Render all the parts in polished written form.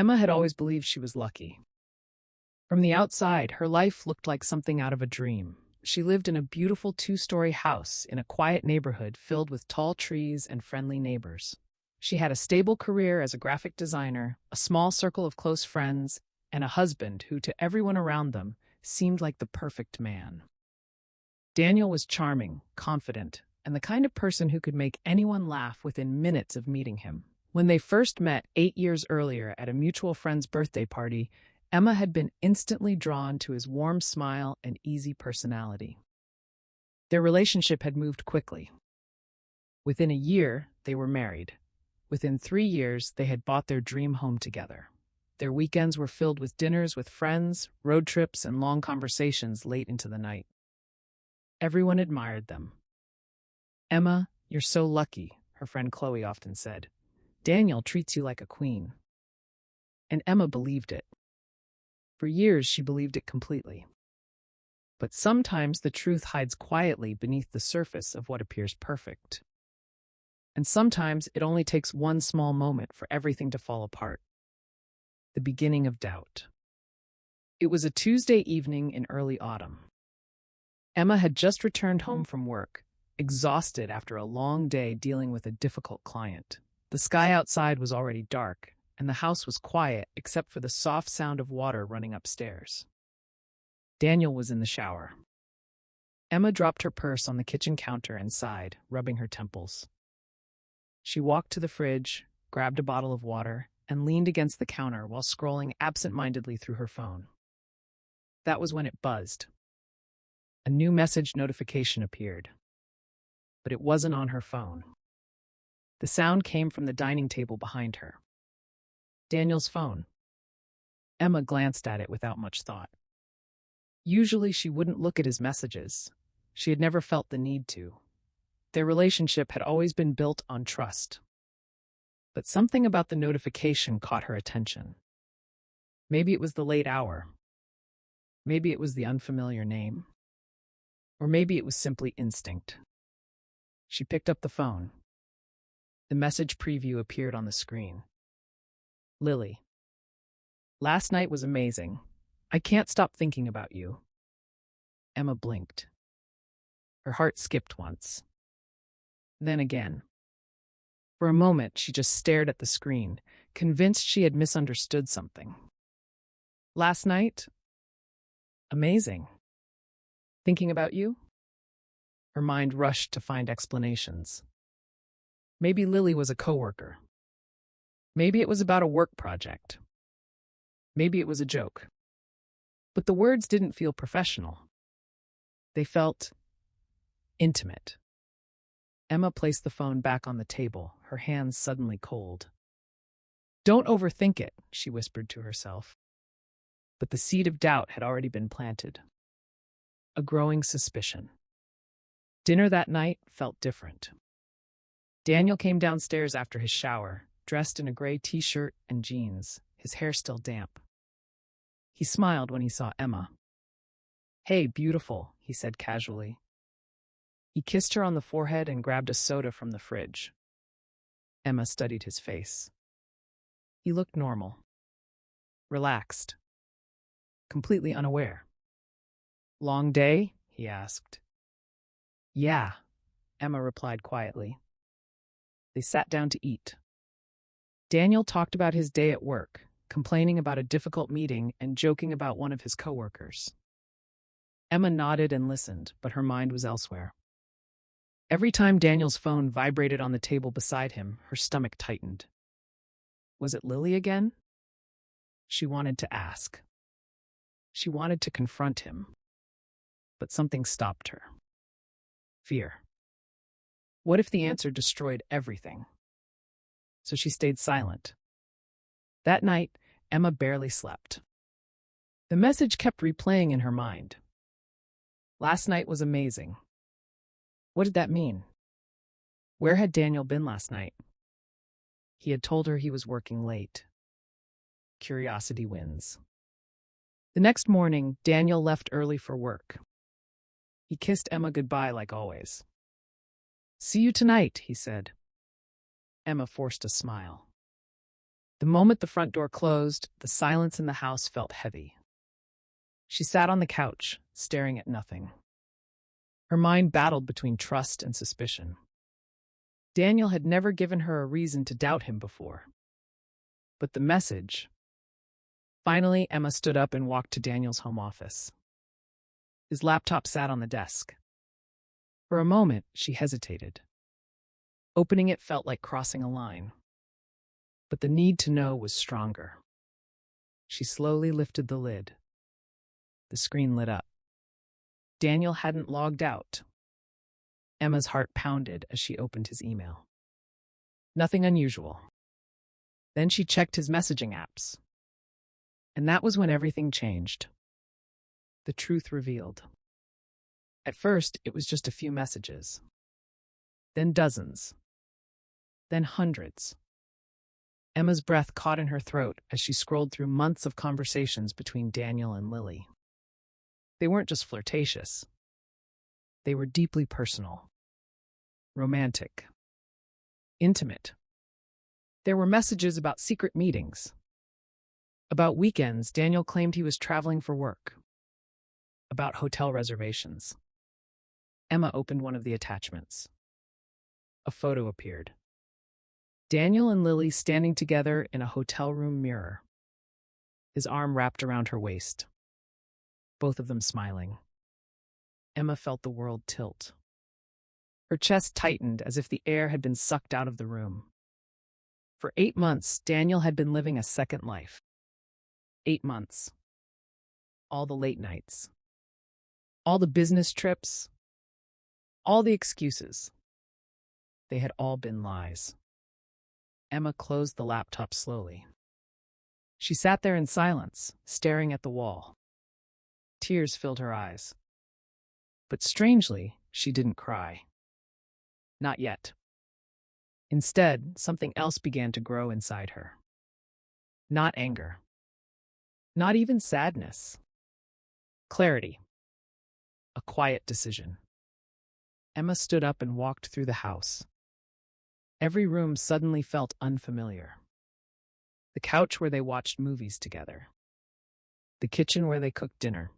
Emma had always believed she was lucky. From the outside, her life looked like something out of a dream. She lived in a beautiful two-story house in a quiet neighborhood filled with tall trees and friendly neighbors. She had a stable career as a graphic designer, a small circle of close friends, and a husband who, to everyone around them, seemed like the perfect man. Daniel was charming, confident, and the kind of person who could make anyone laugh within minutes of meeting him. When they first met 8 years earlier at a mutual friend's birthday party, Emma had been instantly drawn to his warm smile and easy personality. Their relationship had moved quickly. Within a year, they were married. Within 3 years, they had bought their dream home together. Their weekends were filled with dinners with friends, road trips, and long conversations late into the night. Everyone admired them. "Emma, you're so lucky," her friend Chloe often said. "Daniel treats you like a queen." And Emma believed it. For years, she believed it completely. But sometimes the truth hides quietly beneath the surface of what appears perfect. And sometimes it only takes one small moment for everything to fall apart. The beginning of doubt. It was a Tuesday evening in early autumn. Emma had just returned home from work, exhausted after a long day dealing with a difficult client. The sky outside was already dark, and the house was quiet except for the soft sound of water running upstairs. Daniel was in the shower. Emma dropped her purse on the kitchen counter and sighed, rubbing her temples. She walked to the fridge, grabbed a bottle of water, and leaned against the counter while scrolling absent-mindedly through her phone. That was when it buzzed. A new message notification appeared. But it wasn't on her phone. The sound came from the dining table behind her. Daniel's phone. Emma glanced at it without much thought. Usually she wouldn't look at his messages. She had never felt the need to. Their relationship had always been built on trust. But something about the notification caught her attention. Maybe it was the late hour. Maybe it was the unfamiliar name. Or maybe it was simply instinct. She picked up the phone. The message preview appeared on the screen. "Lily. Last night was amazing. I can't stop thinking about you." Emma blinked. Her heart skipped once. Then again. For a moment, she just stared at the screen, convinced she had misunderstood something. "Last night? Amazing. Thinking about you?" Her mind rushed to find explanations. Maybe Lily was a coworker. Maybe it was about a work project. Maybe it was a joke. But the words didn't feel professional. They felt intimate. Emma placed the phone back on the table, her hands suddenly cold. "Don't overthink it," she whispered to herself. But the seed of doubt had already been planted. A growing suspicion. Dinner that night felt different. Daniel came downstairs after his shower, dressed in a gray t-shirt and jeans, his hair still damp. He smiled when he saw Emma. "Hey, beautiful," he said casually. He kissed her on the forehead and grabbed a soda from the fridge. Emma studied his face. He looked normal. Relaxed. Completely unaware. "Long day?" he asked. "Yeah," Emma replied quietly. They sat down to eat. Daniel talked about his day at work, complaining about a difficult meeting and joking about one of his coworkers. Emma nodded and listened, but her mind was elsewhere. Every time Daniel's phone vibrated on the table beside him, her stomach tightened. Was it Lily again? She wanted to ask. She wanted to confront him. But something stopped her. Fear. What if the answer destroyed everything? So she stayed silent. That night, Emma barely slept. The message kept replaying in her mind. Last night was amazing. What did that mean? Where had Daniel been last night? He had told her he was working late. Curiosity wins. The next morning, Daniel left early for work. He kissed Emma goodbye like always. "See you tonight," he said. Emma forced a smile. The moment the front door closed, the silence in the house felt heavy. She sat on the couch, staring at nothing. Her mind battled between trust and suspicion. Daniel had never given her a reason to doubt him before. But the message... Finally, Emma stood up and walked to Daniel's home office. His laptop sat on the desk. For a moment, she hesitated. Opening it felt like crossing a line. But the need to know was stronger. She slowly lifted the lid. The screen lit up. Daniel hadn't logged out. Emma's heart pounded as she opened his email. Nothing unusual. Then she checked his messaging apps. And that was when everything changed. The truth revealed. At first, it was just a few messages. Then dozens. Then hundreds. Emma's breath caught in her throat as she scrolled through months of conversations between Daniel and Lily. They weren't just flirtatious. They were deeply personal. Romantic. Intimate. There were messages about secret meetings. About weekends Daniel claimed he was traveling for work. About hotel reservations. Emma opened one of the attachments. A photo appeared. Daniel and Lily standing together in a hotel room mirror. His arm wrapped around her waist. Both of them smiling. Emma felt the world tilt. Her chest tightened as if the air had been sucked out of the room. For 8 months, Daniel had been living a second life. 8 months. All the late nights. All the business trips. All the excuses. They had all been lies. Emma closed the laptop slowly. She sat there in silence, staring at the wall. Tears filled her eyes. But strangely, she didn't cry. Not yet. Instead, something else began to grow inside her. Not anger. Not even sadness. Clarity. A quiet decision. Emma stood up and walked through the house. Every room suddenly felt unfamiliar. The couch where they watched movies together. The kitchen where they cooked dinner.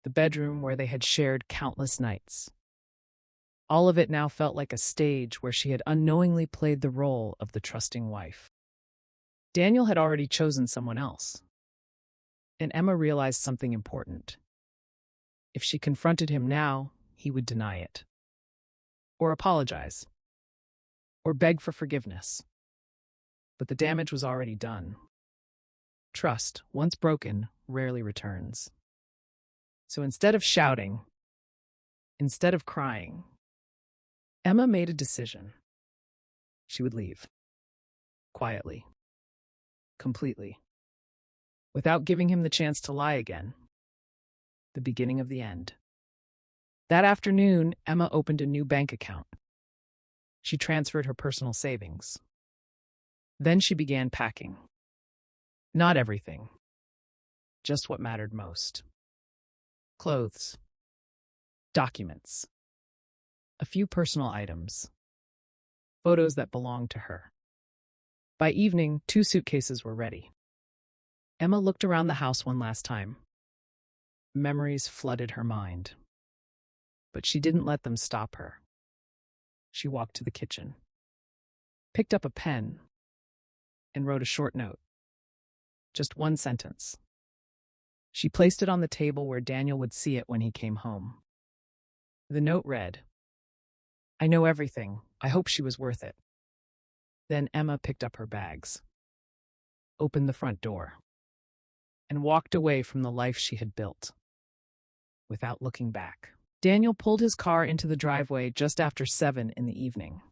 The bedroom where they had shared countless nights. All of it now felt like a stage where she had unknowingly played the role of the trusting wife. Daniel had already chosen someone else. And Emma realized something important. If she confronted him now, he would deny it. Or apologize. Or beg for forgiveness. But the damage was already done. Trust, once broken, rarely returns. So instead of shouting, instead of crying, Emma made a decision. She would leave. Quietly. Completely. Without giving him the chance to lie again. The beginning of the end. That afternoon, Emma opened a new bank account. She transferred her personal savings. Then she began packing. Not everything. Just what mattered most. Clothes. Documents. A few personal items. Photos that belonged to her. By evening, 2 suitcases were ready. Emma looked around the house one last time. Memories flooded her mind. But she didn't let them stop her. She walked to the kitchen, picked up a pen, and wrote a short note. Just 1 sentence. She placed it on the table where Daniel would see it when he came home. The note read, "I know everything. I hope she was worth it." Then Emma picked up her bags, opened the front door, and walked away from the life she had built, without looking back. Daniel pulled his car into the driveway just after 7 in the evening.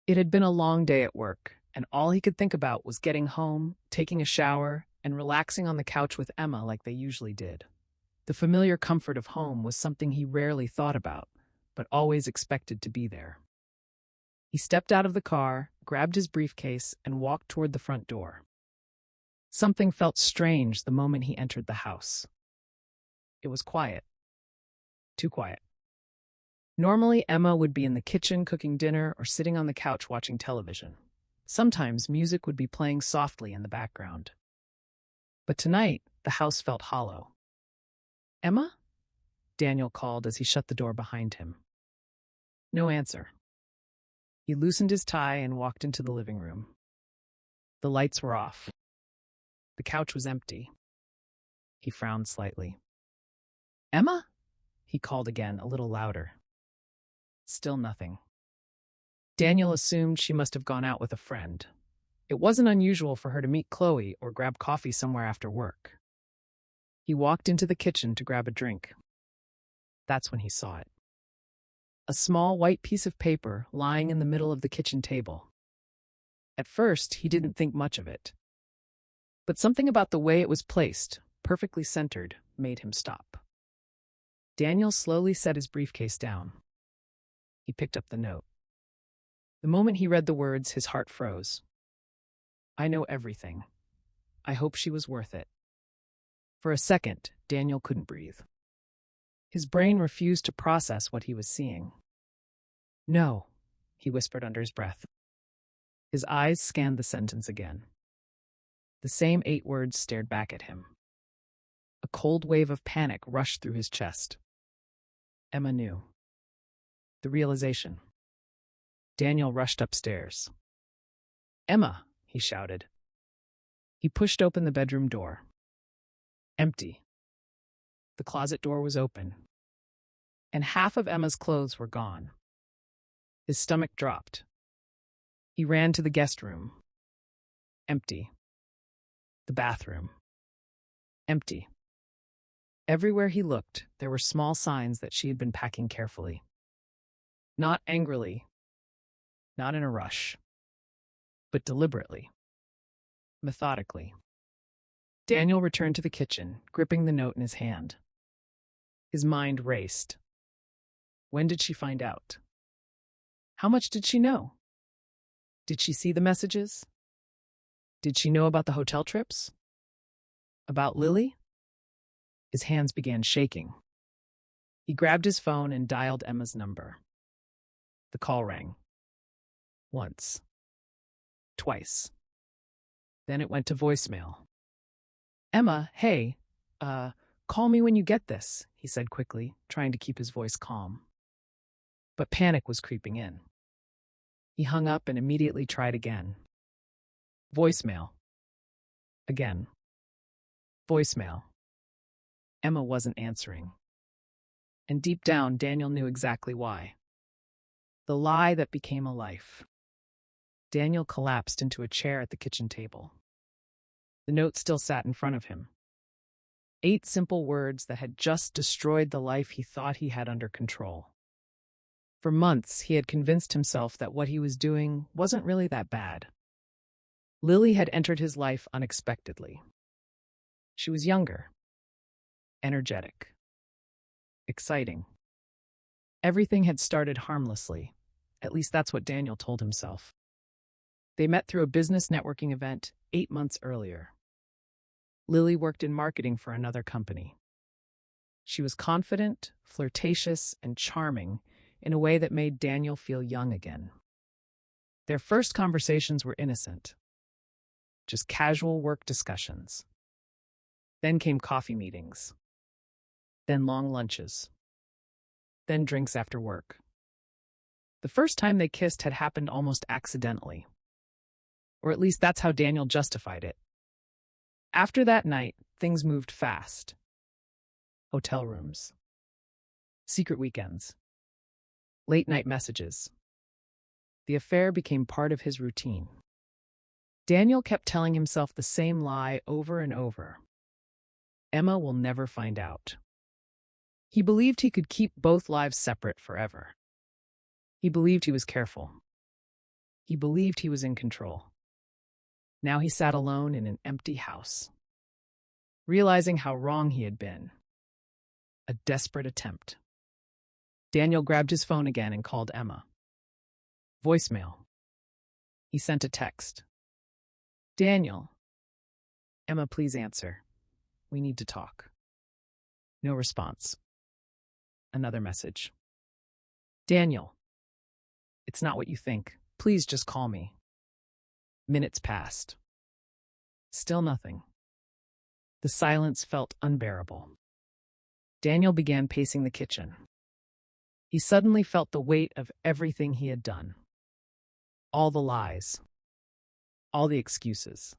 It had been a long day at work, and all he could think about was getting home, taking a shower, and relaxing on the couch with Emma like they usually did. The familiar comfort of home was something he rarely thought about, but always expected to be there. He stepped out of the car, grabbed his briefcase, and walked toward the front door. Something felt strange the moment he entered the house. It was quiet. Too quiet. Normally, Emma would be in the kitchen cooking dinner or sitting on the couch watching television. Sometimes music would be playing softly in the background. But tonight, the house felt hollow. "Emma?" Daniel called as he shut the door behind him. No answer. He loosened his tie and walked into the living room. The lights were off. The couch was empty. He frowned slightly. "Emma?" he called again, a little louder. Still nothing. Daniel assumed she must have gone out with a friend. It wasn't unusual for her to meet Chloe or grab coffee somewhere after work. He walked into the kitchen to grab a drink. That's when he saw it. A small white piece of paper lying in the middle of the kitchen table. At first, he didn't think much of it. But something about the way it was placed, perfectly centered, made him stop. Daniel slowly set his briefcase down. He picked up the note. The moment he read the words, his heart froze. "I know everything. I hope she was worth it." For a second, Daniel couldn't breathe. His brain refused to process what he was seeing. "No," he whispered under his breath. His eyes scanned the sentence again. The same 8 words stared back at him. A cold wave of panic rushed through his chest. Emma knew. The realization. Daniel rushed upstairs. "Emma!" he shouted. He pushed open the bedroom door. Empty. The closet door was open. And half of Emma's clothes were gone. His stomach dropped. He ran to the guest room. Empty. The bathroom. Empty. Everywhere he looked, there were small signs that she had been packing carefully. Not angrily, not in a rush, but deliberately, methodically. Daniel returned to the kitchen, gripping the note in his hand. His mind raced. When did she find out? How much did she know? Did she see the messages? Did she know about the hotel trips? About Lily? His hands began shaking. He grabbed his phone and dialed Emma's number. The call rang. Once. Twice. Then it went to voicemail. "Emma, hey, call me when you get this," he said quickly, trying to keep his voice calm. But panic was creeping in. He hung up and immediately tried again. Voicemail. Again. Voicemail. Emma wasn't answering. And deep down, Daniel knew exactly why. The lie that became a life. Daniel collapsed into a chair at the kitchen table. The note still sat in front of him. 8 simple words that had just destroyed the life he thought he had under control. For months, he had convinced himself that what he was doing wasn't really that bad. Lily had entered his life unexpectedly. She was younger, energetic, exciting. Everything had started harmlessly. At least that's what Daniel told himself. They met through a business networking event 8 months earlier. Lily worked in marketing for another company. She was confident, flirtatious, and charming in a way that made Daniel feel young again. Their first conversations were innocent, just casual work discussions. Then came coffee meetings. Then long lunches. Then drinks after work. The first time they kissed had happened almost accidentally. Or at least that's how Daniel justified it. After that night, things moved fast. Hotel rooms. Secret weekends. Late-night messages. The affair became part of his routine. Daniel kept telling himself the same lie over and over. Emma will never find out. He believed he could keep both lives separate forever. He believed he was careful. He believed he was in control. Now he sat alone in an empty house, realizing how wrong he had been. A desperate attempt. Daniel grabbed his phone again and called Emma. Voicemail. He sent a text. "Daniel." "Emma, please answer. We need to talk." No response. Another message. "Daniel. It's not what you think. Please just call me." Minutes passed. Still nothing. The silence felt unbearable. Daniel began pacing the kitchen. He suddenly felt the weight of everything he had done. All the lies. All the excuses.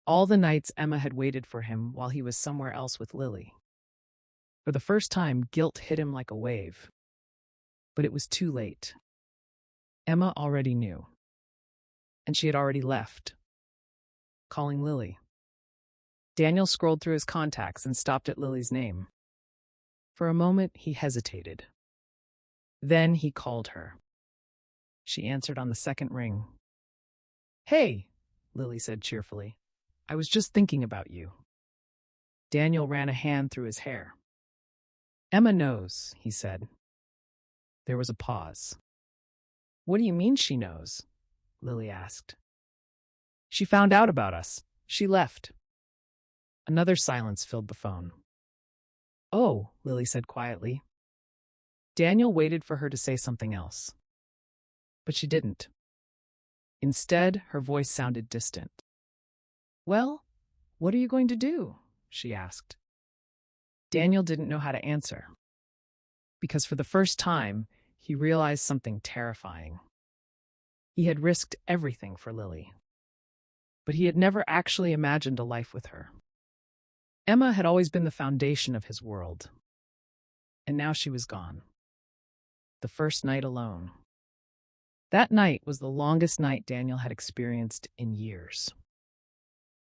All the nights Emma had waited for him while he was somewhere else with Lily. For the first time, guilt hit him like a wave. But it was too late. Emma already knew. And she had already left. Calling Lily. Daniel scrolled through his contacts and stopped at Lily's name. For a moment, he hesitated. Then he called her. She answered on the second ring. "Hey," Lily said cheerfully. "I was just thinking about you." Daniel ran a hand through his hair. "Emma knows," he said. There was a pause. "What do you mean she knows?" Lily asked. "She found out about us. She left." Another silence filled the phone. "Oh," Lily said quietly. Daniel waited for her to say something else. But she didn't. Instead, her voice sounded distant. "Well, what are you going to do?" she asked. Daniel didn't know how to answer. Because for the first time, he realized something terrifying. He had risked everything for Lily. But he had never actually imagined a life with her. Emma had always been the foundation of his world. And now she was gone. The first night alone. That night was the longest night Daniel had experienced in years.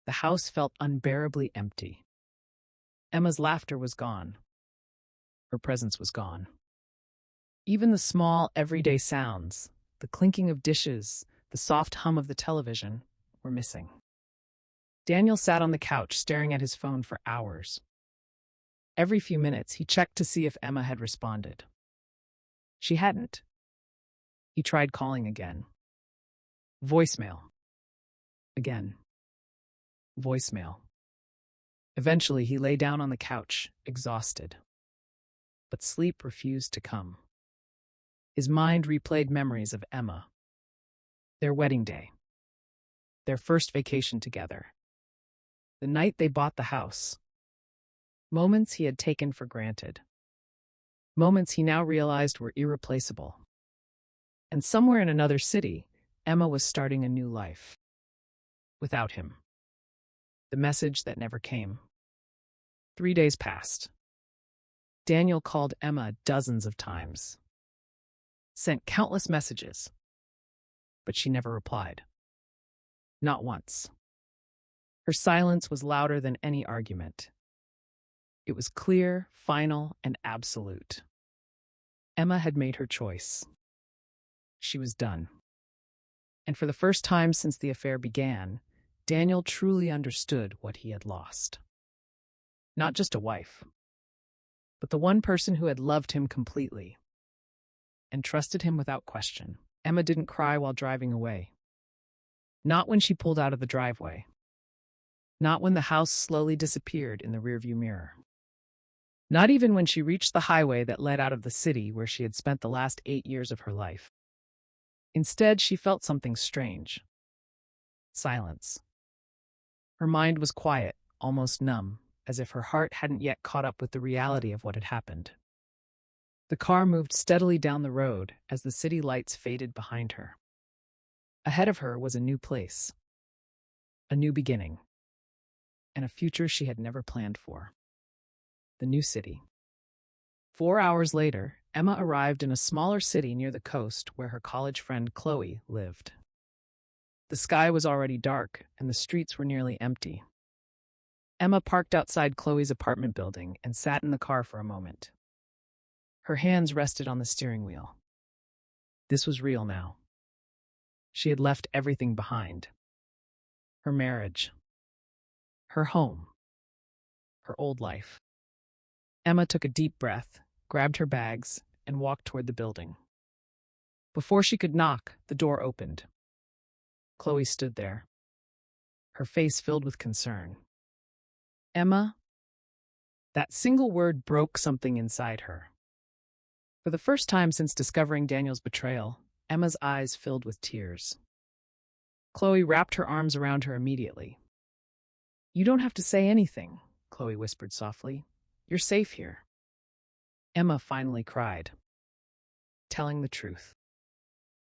The house felt unbearably empty. Emma's laughter was gone. Her presence was gone. Even the small, everyday sounds, the clinking of dishes, the soft hum of the television, were missing. Daniel sat on the couch staring at his phone for hours. Every few minutes, he checked to see if Emma had responded. She hadn't. He tried calling again. Voicemail. Again. Voicemail. Eventually, he lay down on the couch, exhausted. But sleep refused to come. His mind replayed memories of Emma. Their wedding day. Their first vacation together. The night they bought the house. Moments he had taken for granted. Moments he now realized were irreplaceable. And somewhere in another city, Emma was starting a new life. Without him. The message that never came. 3 days passed. Daniel called Emma dozens of times. Sent countless messages. But she never replied. Not once. Her silence was louder than any argument. It was clear, final, and absolute. Emma had made her choice. She was done. And for the first time since the affair began, Daniel truly understood what he had lost. Not just a wife, but the one person who had loved him completely and trusted him without question. Emma didn't cry while driving away. Not when she pulled out of the driveway. Not when the house slowly disappeared in the rearview mirror. Not even when she reached the highway that led out of the city where she had spent the last 8 years of her life. Instead, she felt something strange. Silence. Her mind was quiet, almost numb, as if her heart hadn't yet caught up with the reality of what had happened. The car moved steadily down the road as the city lights faded behind her. Ahead of her was a new place. A new beginning. And a future she had never planned for. The new city. 4 hours later, Emma arrived in a smaller city near the coast where her college friend Chloe lived. The sky was already dark, and the streets were nearly empty. Emma parked outside Chloe's apartment building and sat in the car for a moment. Her hands rested on the steering wheel. This was real now. She had left everything behind. Her marriage. Her home. Her old life. Emma took a deep breath, grabbed her bags, and walked toward the building. Before she could knock, the door opened. Chloe stood there, her face filled with concern. Emma? That single word broke something inside her. For the first time since discovering Daniel's betrayal, Emma's eyes filled with tears. Chloe wrapped her arms around her immediately. You don't have to say anything, Chloe whispered softly. You're safe here. Emma finally cried, telling the truth.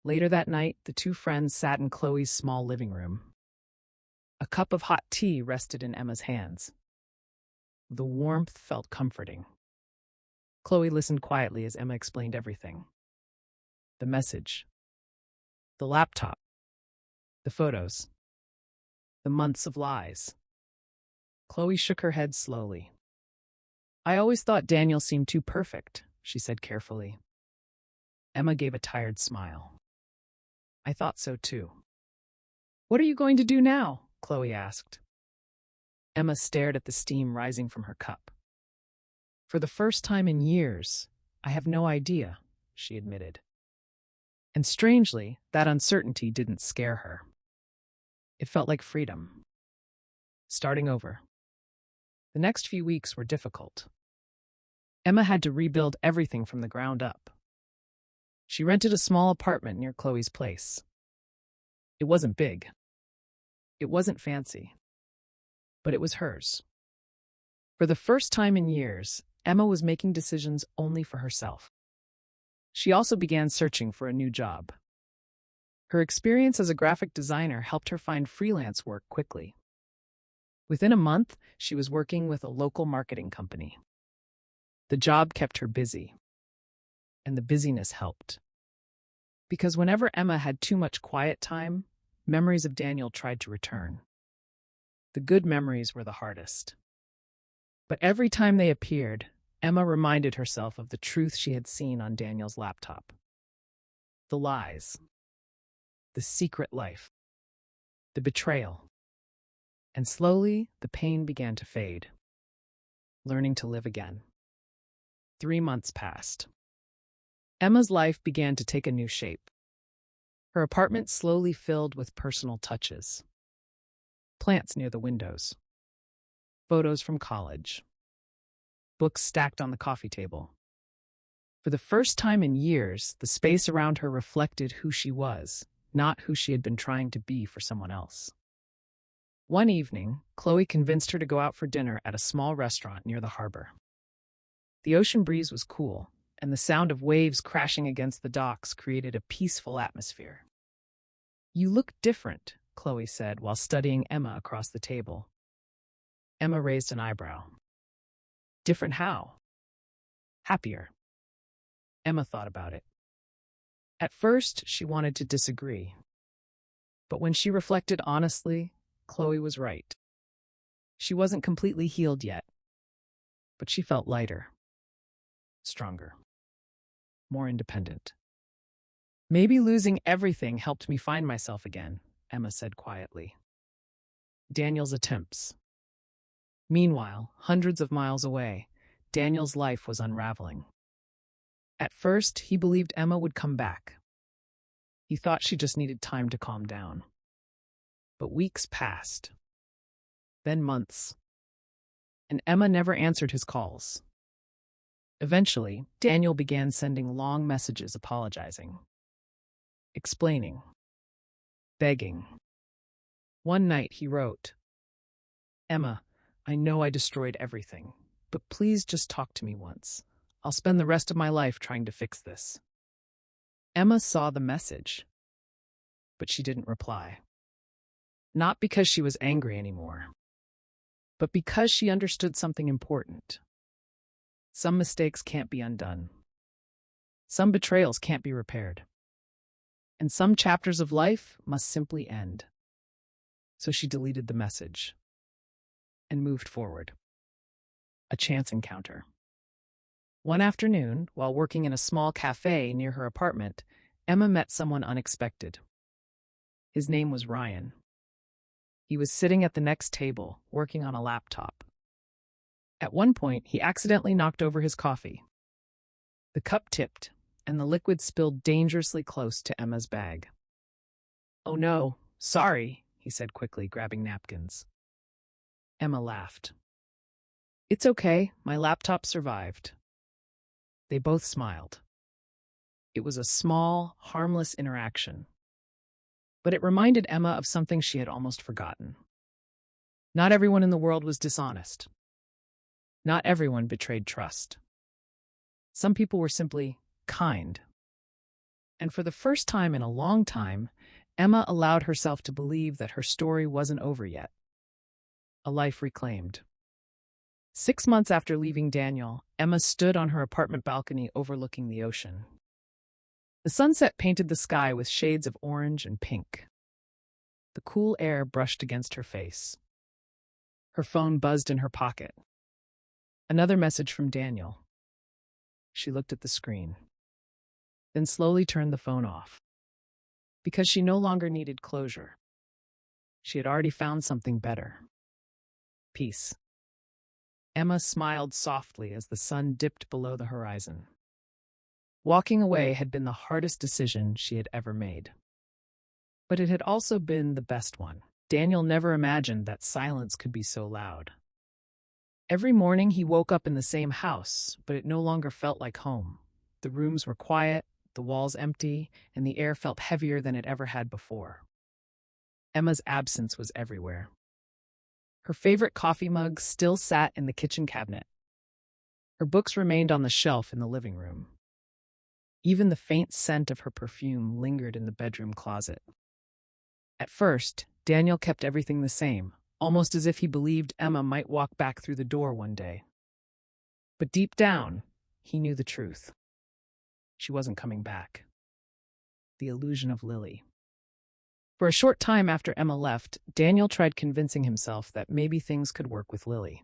Later that night, the two friends sat in Chloe's small living room. A cup of hot tea rested in Emma's hands. The warmth felt comforting. Chloe listened quietly as Emma explained everything. The message, the laptop, the photos, the months of lies. Chloe shook her head slowly. I always thought Daniel seemed too perfect, she said carefully. Emma gave a tired smile. I thought so too. What are you going to do now? Chloe asked. Emma stared at the steam rising from her cup. For the first time in years, I have no idea, she admitted. And strangely, that uncertainty didn't scare her. It felt like freedom. Starting over. The next few weeks were difficult. Emma had to rebuild everything from the ground up. She rented a small apartment near Chloe's place. It wasn't big. It wasn't fancy. But it was hers. For the first time in years, Emma was making decisions only for herself. She also began searching for a new job. Her experience as a graphic designer helped her find freelance work quickly. Within a month, she was working with a local marketing company. The job kept her busy. And the busyness helped. Because whenever Emma had too much quiet time, memories of Daniel tried to return. The good memories were the hardest. But every time they appeared, Emma reminded herself of the truth she had seen on Daniel's laptop. The lies. The secret life. The betrayal. And slowly, the pain began to fade. Learning to live again. 3 months passed. Emma's life began to take a new shape. Her apartment slowly filled with personal touches. Plants near the windows. Photos from college. Books stacked on the coffee table. For the first time in years, the space around her reflected who she was, not who she had been trying to be for someone else. One evening, Chloe convinced her to go out for dinner at a small restaurant near the harbor. The ocean breeze was cool, and the sound of waves crashing against the docks created a peaceful atmosphere. You look different, Chloe said while studying Emma across the table. Emma raised an eyebrow. Different how? Happier. Emma thought about it. At first, she wanted to disagree. But when she reflected honestly, Chloe was right. She wasn't completely healed yet, but she felt lighter, stronger, more independent. Maybe losing everything helped me find myself again, Emma said quietly. Daniel's attempts. Meanwhile, hundreds of miles away, Daniel's life was unraveling. At first, he believed Emma would come back. He thought she just needed time to calm down. But weeks passed. Then months. And Emma never answered his calls. Eventually, Daniel began sending long messages apologizing, explaining, begging. One night he wrote, Emma, I know I destroyed everything, but please just talk to me once. I'll spend the rest of my life trying to fix this. Emma saw the message, but she didn't reply. Not because she was angry anymore, but because she understood something important. Some mistakes can't be undone. Some betrayals can't be repaired. And some chapters of life must simply end. So she deleted the message and moved forward. A chance encounter. One afternoon, while working in a small cafe near her apartment, Emma met someone unexpected. His name was Ryan. He was sitting at the next table, working on a laptop. At one point, he accidentally knocked over his coffee. The cup tipped, and the liquid spilled dangerously close to Emma's bag. Oh no, sorry, he said quickly, grabbing napkins. Emma laughed. It's okay, my laptop survived. They both smiled. It was a small, harmless interaction. But it reminded Emma of something she had almost forgotten. Not everyone in the world was dishonest. Not everyone betrayed trust. Some people were simply kind. And for the first time in a long time, Emma allowed herself to believe that her story wasn't over yet. A life reclaimed. 6 months after leaving Daniel, Emma stood on her apartment balcony overlooking the ocean. The sunset painted the sky with shades of orange and pink. The cool air brushed against her face. Her phone buzzed in her pocket. Another message from Daniel. She looked at the screen, then slowly turned the phone off. Because she no longer needed closure. She had already found something better. Peace. Emma smiled softly as the sun dipped below the horizon. Walking away had been the hardest decision she had ever made. But it had also been the best one. Daniel never imagined that silence could be so loud. Every morning he woke up in the same house, but it no longer felt like home. The rooms were quiet, the walls empty, and the air felt heavier than it ever had before. Emma's absence was everywhere. Her favorite coffee mug still sat in the kitchen cabinet. Her books remained on the shelf in the living room. Even the faint scent of her perfume lingered in the bedroom closet. At first, Daniel kept everything the same, almost as if he believed Emma might walk back through the door one day. But deep down, he knew the truth. She wasn't coming back. The illusion of Lily. For a short time after Emma left, Daniel tried convincing himself that maybe things could work with Lily.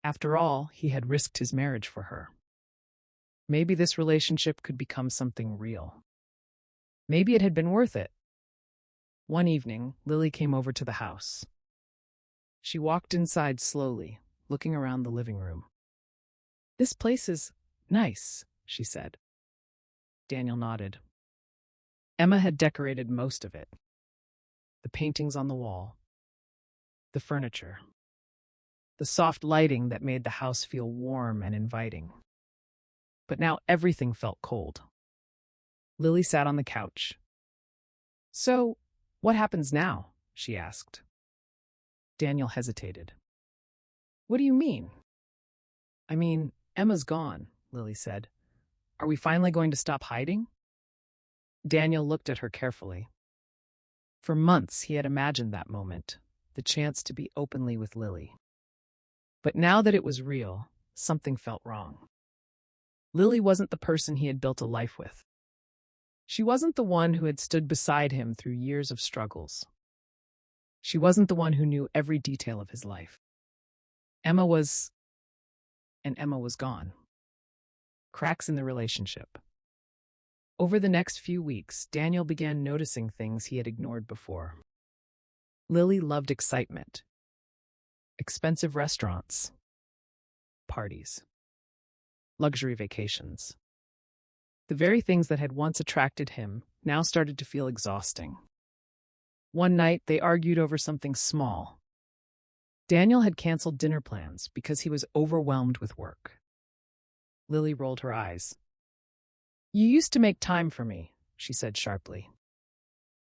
After all, he had risked his marriage for her. Maybe this relationship could become something real. Maybe it had been worth it. One evening, Lily came over to the house. She walked inside slowly, looking around the living room. "This place is nice," she said. Daniel nodded. Emma had decorated most of it. The paintings on the wall. The furniture. The soft lighting that made the house feel warm and inviting. But now everything felt cold. Lily sat on the couch. "So, what happens now?" she asked. Daniel hesitated. "What do you mean?" "I mean, Emma's gone," Lily said. "Are we finally going to stop hiding?" Daniel looked at her carefully. For months he had imagined that moment, the chance to be openly with Lily. But now that it was real, something felt wrong. Lily wasn't the person he had built a life with. She wasn't the one who had stood beside him through years of struggles. She wasn't the one who knew every detail of his life. Emma was gone. Cracks in the relationship. Over the next few weeks, Daniel began noticing things he had ignored before. Lily loved excitement. Expensive restaurants. Parties. Luxury vacations. The very things that had once attracted him now started to feel exhausting. One night, they argued over something small. Daniel had canceled dinner plans because he was overwhelmed with work. Lily rolled her eyes. "You used to make time for me," she said sharply.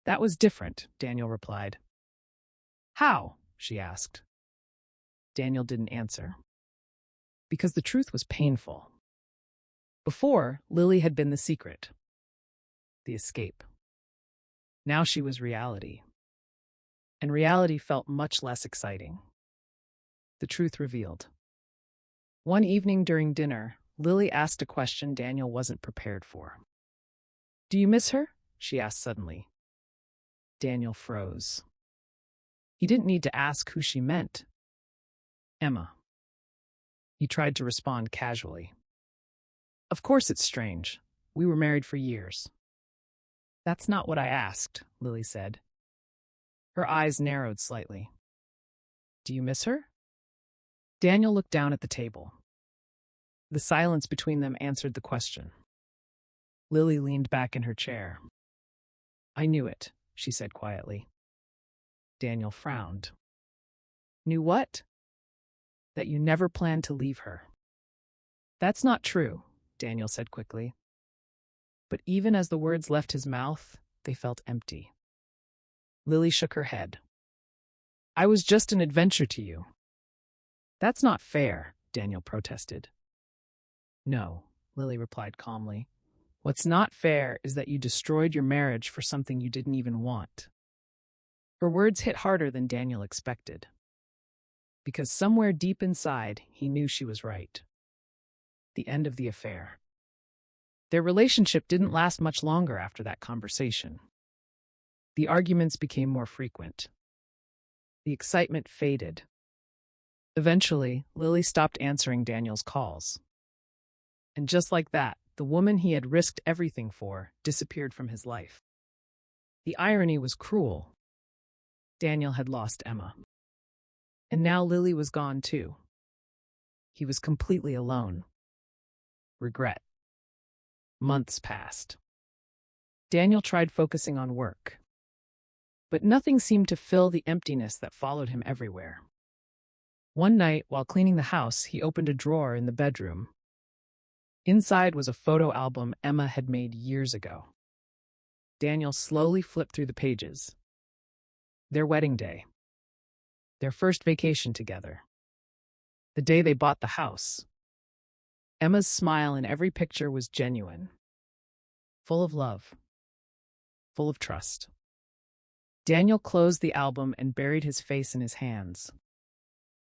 "That was different," Daniel replied. "How?" she asked. Daniel didn't answer. Because the truth was painful. Before, Lily had been the secret. The escape. Now she was reality. And reality felt much less exciting. The truth revealed. One evening during dinner, Lily asked a question Daniel wasn't prepared for. "Do you miss her?" she asked suddenly. Daniel froze. He didn't need to ask who she meant. Emma. He tried to respond casually. "Of course it's strange. We were married for years." "That's not what I asked," Lily said. Her eyes narrowed slightly. "Do you miss her?" Daniel looked down at the table. The silence between them answered the question. Lily leaned back in her chair. "I knew it," she said quietly. Daniel frowned. "Knew what?" "That you never planned to leave her." "That's not true," Daniel said quickly. But even as the words left his mouth, they felt empty. Lily shook her head. I was just an adventure to you. That's not fair, Daniel protested. No, Lily replied calmly. What's not fair is that you destroyed your marriage for something you didn't even want. Her words hit harder than Daniel expected. Because somewhere deep inside, he knew she was right. The end of the affair. Their relationship didn't last much longer after that conversation. The arguments became more frequent. The excitement faded. Eventually, Lily stopped answering Daniel's calls. And just like that, the woman he had risked everything for disappeared from his life. The irony was cruel. Daniel had lost Emma. And now Lily was gone too. He was completely alone. Regret. Months passed. Daniel tried focusing on work. But nothing seemed to fill the emptiness that followed him everywhere. One night, while cleaning the house, he opened a drawer in the bedroom. Inside was a photo album Emma had made years ago. Daniel slowly flipped through the pages. Their wedding day. Their first vacation together. The day they bought the house. Emma's smile in every picture was genuine. Full of love. Full of trust. Daniel closed the album and buried his face in his hands.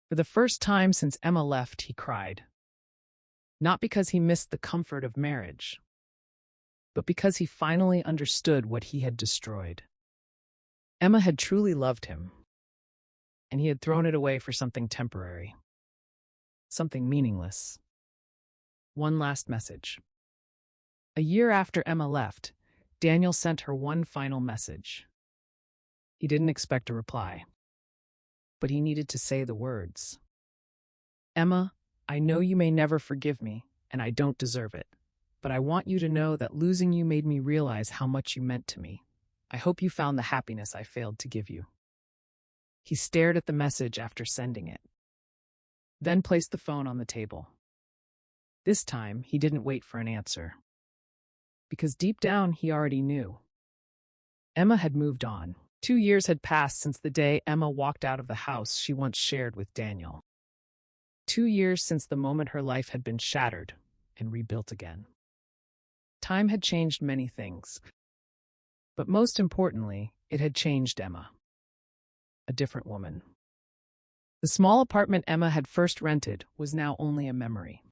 For the first time since Emma left, he cried. Not because he missed the comfort of marriage, but because he finally understood what he had destroyed. Emma had truly loved him, and he had thrown it away for something temporary, something meaningless. One last message. A year after Emma left, Daniel sent her one final message. He didn't expect a reply, but he needed to say the words. Emma, I know you may never forgive me, and I don't deserve it, but I want you to know that losing you made me realize how much you meant to me. I hope you found the happiness I failed to give you. He stared at the message after sending it, then placed the phone on the table. This time, he didn't wait for an answer, because deep down he already knew. Emma had moved on. 2 years had passed since the day Emma walked out of the house she once shared with Daniel. 2 years since the moment her life had been shattered and rebuilt again. Time had changed many things, but most importantly, it had changed Emma. A different woman. The small apartment Emma had first rented was now only a memory.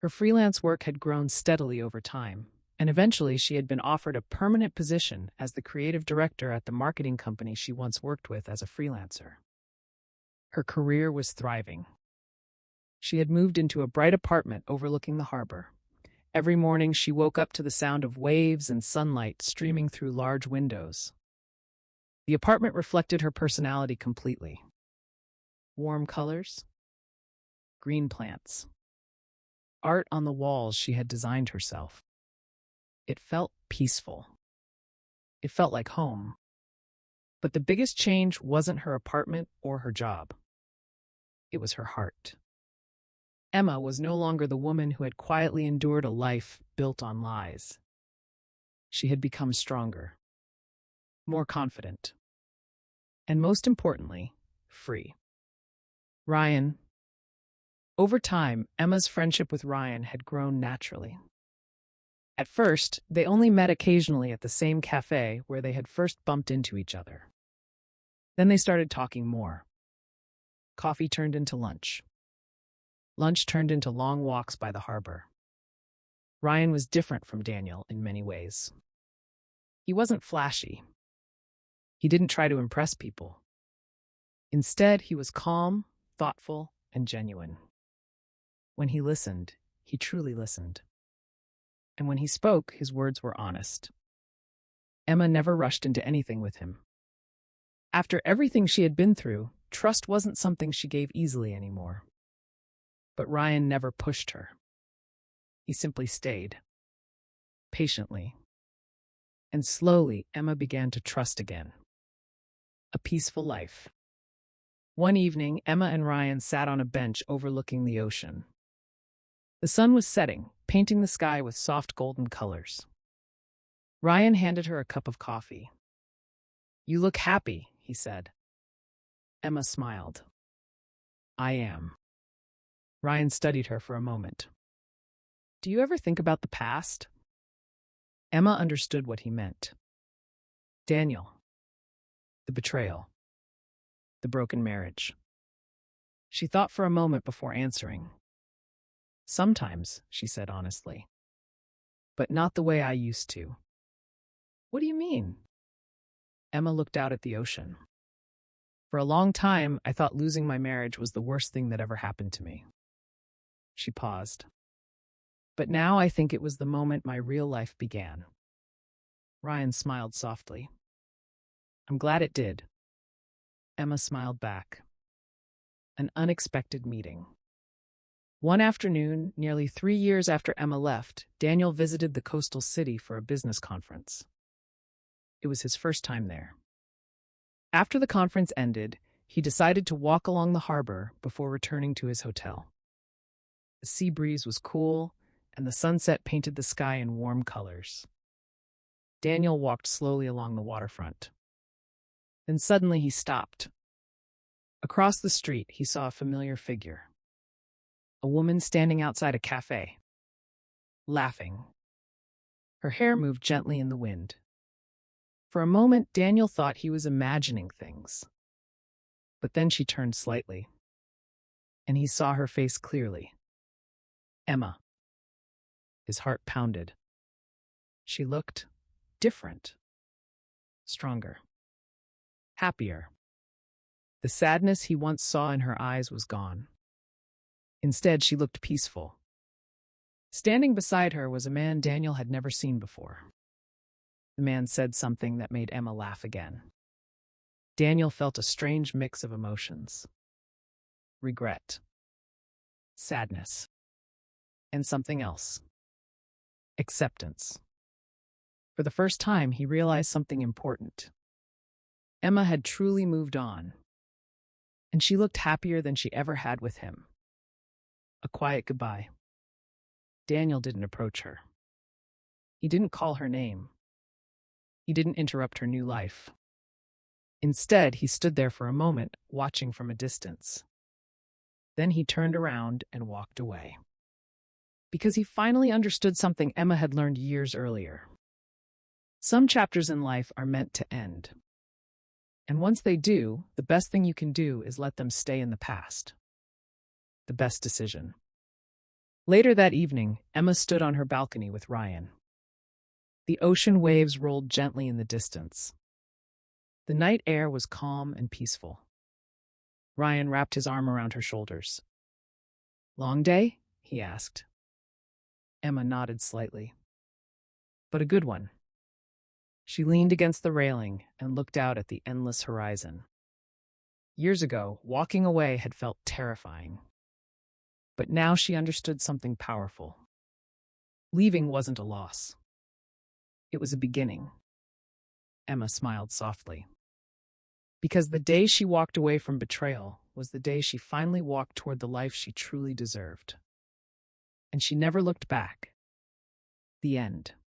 Her freelance work had grown steadily over time, and eventually she had been offered a permanent position as the creative director at the marketing company she once worked with as a freelancer. Her career was thriving. She had moved into a bright apartment overlooking the harbor. Every morning she woke up to the sound of waves and sunlight streaming through large windows. The apartment reflected her personality completely. Warm colors, green plants, art on the walls she had designed herself. It felt peaceful. It felt like home. But the biggest change wasn't her apartment or her job. It was her heart. Emma was no longer the woman who had quietly endured a life built on lies. She had become stronger, more confident, and most importantly, free. Ryan. Over time, Emma's friendship with Ryan had grown naturally. At first, they only met occasionally at the same cafe where they had first bumped into each other. Then they started talking more. Coffee turned into lunch. Lunch turned into long walks by the harbor. Ryan was different from Daniel in many ways. He wasn't flashy. He didn't try to impress people. Instead, he was calm, thoughtful, and genuine. When he listened, he truly listened. And when he spoke, his words were honest. Emma never rushed into anything with him. After everything she had been through, trust wasn't something she gave easily anymore. But Ryan never pushed her. He simply stayed. Patiently. And slowly, Emma began to trust again. A peaceful life. One evening, Emma and Ryan sat on a bench overlooking the ocean. The sun was setting, painting the sky with soft golden colors. Ryan handed her a cup of coffee. You look happy, he said. Emma smiled. I am. Ryan studied her for a moment. Do you ever think about the past? Emma understood what he meant. Daniel. The betrayal. The broken marriage. She thought for a moment before answering. Sometimes, she said honestly. But not the way I used to. What do you mean? Emma looked out at the ocean. For a long time, I thought losing my marriage was the worst thing that ever happened to me. She paused. But now I think it was the moment my real life began. Ryan smiled softly. I'm glad it did. Emma smiled back. An unexpected meeting. One afternoon, nearly 3 years after Emma left, Daniel visited the coastal city for a business conference. It was his first time there. After the conference ended, he decided to walk along the harbor before returning to his hotel. The sea breeze was cool, and the sunset painted the sky in warm colors. Daniel walked slowly along the waterfront. Then suddenly he stopped. Across the street, he saw a familiar figure. A woman standing outside a cafe, laughing. Her hair moved gently in the wind. For a moment, Daniel thought he was imagining things. But then she turned slightly, and he saw her face clearly. Emma. His heart pounded. She looked different, stronger, happier. The sadness he once saw in her eyes was gone. Instead, she looked peaceful. Standing beside her was a man Daniel had never seen before. The man said something that made Emma laugh again. Daniel felt a strange mix of emotions. Regret, sadness, and something else. Acceptance. For the first time, he realized something important. Emma had truly moved on, and she looked happier than she ever had with him. A quiet goodbye. Daniel didn't approach her. He didn't call her name. He didn't interrupt her new life. Instead, he stood there for a moment, watching from a distance. Then he turned around and walked away. Because he finally understood something Emma had learned years earlier. Some chapters in life are meant to end. And once they do, the best thing you can do is let them stay in the past. The best decision. Later that evening, Emma stood on her balcony with Ryan. The ocean waves rolled gently in the distance. The night air was calm and peaceful. Ryan wrapped his arm around her shoulders. Long day? He asked. Emma nodded slightly. But a good one. She leaned against the railing and looked out at the endless horizon. Years ago, walking away had felt terrifying. But now she understood something powerful. Leaving wasn't a loss. It was a beginning. Emma smiled softly. Because the day she walked away from betrayal was the day she finally walked toward the life she truly deserved. And she never looked back. The end.